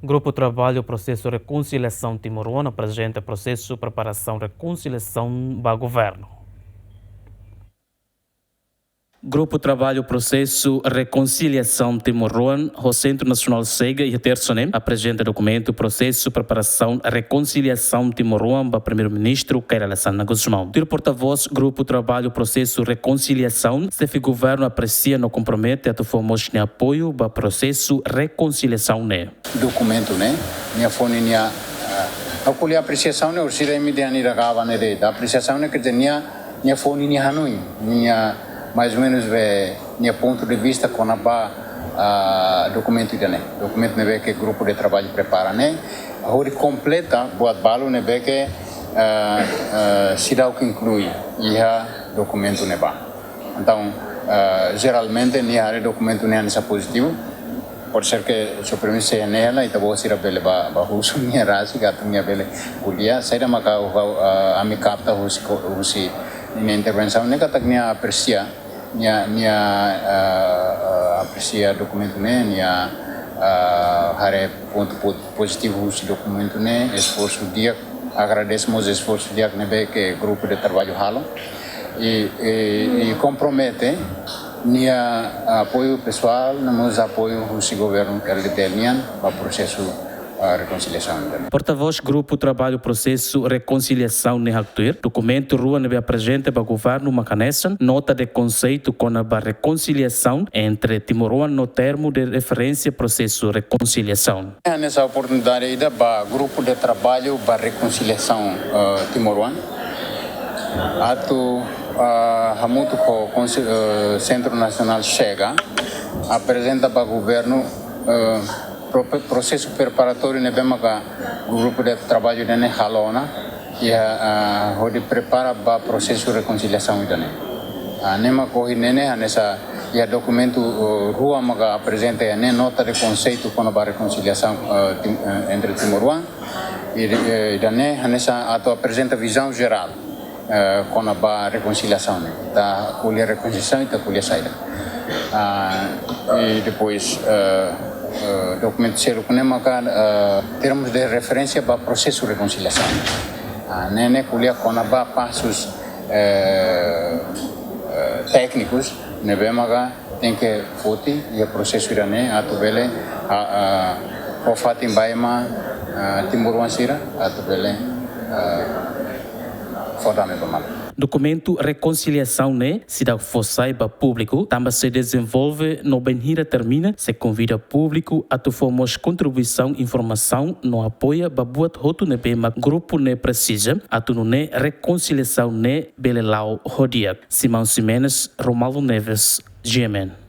Grupo Trabalho Processo Reconciliação Timor-Leste apresenta processo preparação reconciliação para governo. Grupo Trabalho Processo Reconciliação Timor-Leste, o Centro Nacional SEGA e Terçonem apresenta documento Processo Preparação Reconciliação Timor-Leste para o Primeiro-Ministro Keira Lassana Guzmão. O porta-voz Grupo Trabalho Processo Reconciliação, se o governo aprecia no compromete a formos de apoio para o processo reconciliação né. Documento né, minha fone minha a apreciação né, o sira imediani ragava né da apreciação né que tinha minha fone minha hanui minha mais ou menos minha ponto de vista com a documento né documento né que o grupo de trabalho prepara né a hora completa buat balo né que sirau que inclui e documento né ba então geralmente nem há documento né nessa positivo pode ser que o primeiro seja nela e também será bele ba husu minha raça gato minha bele kuliah saya maka ami capta husi minha intervenção né que minha aprecia aprecia documento né minha hare ponto positivo husi documento né esforço dia agradecemos esforço dia que grupo de trabalho halo e compromete minha apoio pessoal, nos apoio do governo RDTNian para o processo reconciliação. Porta-voz Grupo Trabalho Processo Reconciliação Nehaktuir, documento rua nebe apresenta para o governo Macanessa, nota de conceito com a reconciliação entre Timor-Leste no termo de referência processo reconciliação. Nessa oportunidade ainda para Grupo de Trabalho para Reconciliação Timor-Leste, ato muito com o Centro Nacional chega apresenta para o governo processo preparatório né bem o grupo de trabalho né halona e onde prepara para processo de reconciliação né nema corre né nessa e documento rua maga apresenta né nota de conceito com a reconciliação entre Timor-Leste e né nessa ato apresenta visão geral com a reconciliação né da colher reconciliação e da colher saída e depois documento selo com termos de referência para o processo de reconciliação né colher com a passos técnicos né bem tem que foti e o processo de né atubele o fatim baima Timor-Leste sira atubele Documento reconciliação né, se dá fossai para público, também se desenvolve no Benhira termina, se convida público a tu formos contribuição, informação, no apoia para buat roto ne bema grupo ne precisa, a tu ne reconciliação ne belelau rodia. Simão Simenes, Romualdo Neves, GMN.